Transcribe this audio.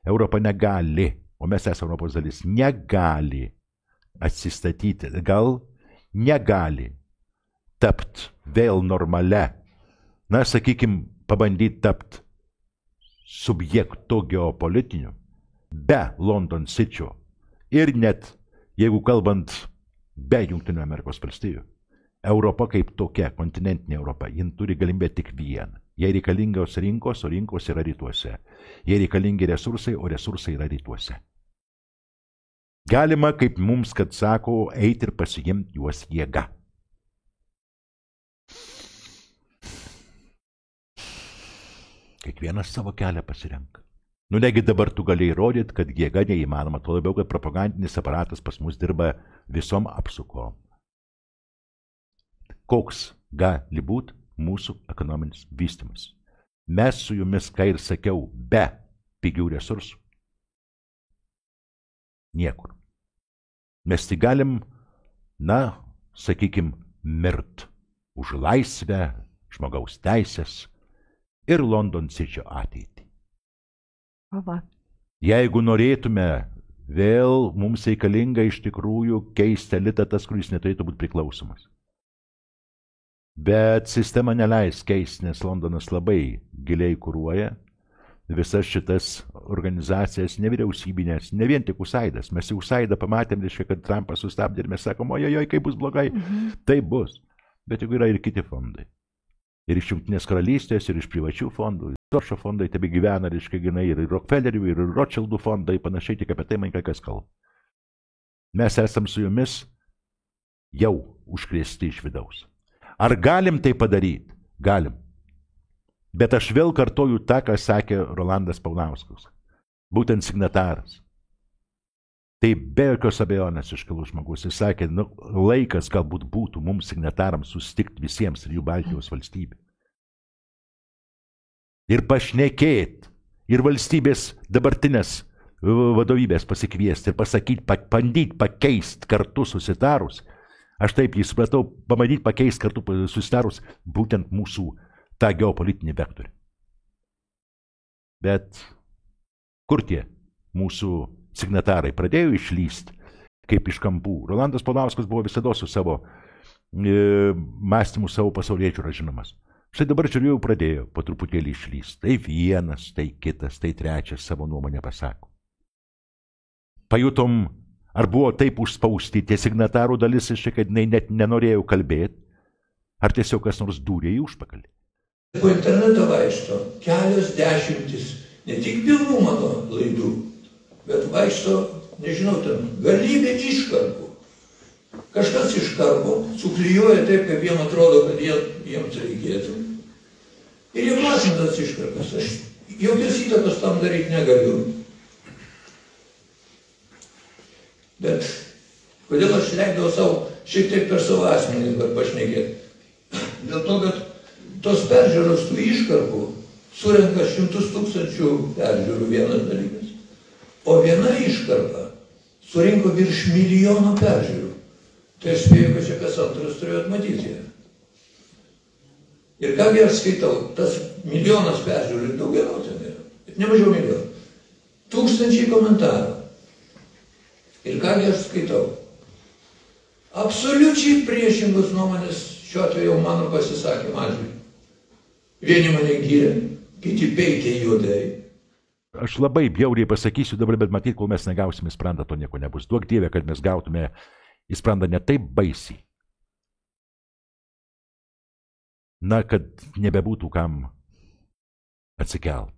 Europa negali, o mes esame Europos dalis, negali atsistatyti, gal negali tapti vėl normale, na, sakykime, pabandyti tapti subjektu geopolitiniu, be London City ir net, jeigu kalbant, be Jungtinių Amerikos valstijų. Europa kaip tokia, kontinentinė Europa, jin turi galimybę tik vieną. Jei reikalingos rinkos, o rinkos yra rytuose. Jei reikalingi resursai, o resursai yra rytuose. Galima, kaip mums, kad sako, eiti ir pasiimti juos jėga. Kiekvienas savo kelią pasirenka. Nu, negi dabar tu gali įrodyti, kad jėga neįmanoma, tuo labiau, kad propagandinis aparatas pas mus dirba visom apsukom. Koks gali būti mūsų ekonominis vystymas? Mes su jumis, ką ir sakiau, be pigių resursų. Niekur. Mes tik galim, na, sakykim, mirt už laisvę, žmogaus teisės ir London City ateitį. Ava. Jeigu norėtume, vėl mums reikalinga iš tikrųjų keisti elitą tas, kuris neturėtų būti priklausomas. Bet sistema neleis keisti, nes Londonas labai giliai kuruoja visas šitas organizacijas nevyriausybinės, ne vien tik USAIDas. Mes jau USAIdą pamatėm, reiškia, kad Trumpas sustabdė ir mes sakom, ojojoj, kaip bus blogai. Tai bus. Bet juk yra ir kiti fondai. Ir iš Jungtinės karalystės, ir iš privačių fondų. Soršo fondai tebe gyvena, reiškia, ir Rockefellerių, ir Rothschildų fondai, panašiai, tik apie tai man kai kas kalba. Mes esam su jumis jau užkrėsti iš vidaus. Ar galim tai padaryti? Galim. Bet aš vėl kartoju tą, ką sakė Rolandas Paulauskas. Būtent signataras. Tai be jokios abejonės iškilus žmogus. Jis sakė, nu, laikas galbūt būtų mums signatarams susitikti visiems ir jų Baltijos valstybė. Ir pašnekėti, ir valstybės dabartinės vadovybės pasikviesti, ir pasakyti, bandyti pakeisti kartu susitarus. Aš taip jį supratau, pabandyti pakeisti kartu susitarus būtent mūsų tą geopolitinį vektorių. Bet kur tie mūsų signatarai pradėjo išlysti, kaip iš kampų? Rolandas Paulauskas buvo visada su savo mąstymu, savo pasauliečių žinomas. Štai dabar žiūrėjau, pradėjo po truputėlį išlysti. Tai vienas, tai kitas, tai trečias savo nuomonę pasako. Pajutom, ar buvo taip užspausti tie signatarų dalis, kad jinai net nenorėjo kalbėti, ar tiesiog kas nors dūrė į užpakalį. Po interneto vaikšto kelios dešimtis, ne tik pilnų mano laidų, bet vaikšto, nežinau, ten galybė iškarpų. Kažkas iškarpo, suklijuoja taip, kaip jiems atrodo, kad jiems reikėtų. Ir jie platina tas iškarpas. Aš jokios įtakos tam daryti negaliu. Bet kodėl aš leidau savo šiek tiek per savo asmenį dabar pašnekėti? Dėl to, kad tos peržiūros tų iškarpų surenka 100 000 peržiūrų vienas dalykas. O viena iškarpa surinko virš 1 milijono peržiūrų. Tai aš spėjau, kad čia kas antras turėjo atmatyti ją. Ir kągi aš skaitau, tas 1 milijonas peržiūrų, daugiau ten yra, bet ne mažiau 1 milijonų. 1000 komentarų. Ir kągi aš skaitau. Absoliučiai priešingus nuomonės šiuo atveju mano pasisakymą atžvilgiu. Vieni mane gyrė, kiti peikė juodai. Aš labai bjauriai pasakysiu dabar, bet matyt, kol mes negausime į sprandą, to nieko nebus. Duok Dieve, kad mes gautume į sprandą ne taip baisiai. Na, kad nebebūtų kam atsikelt.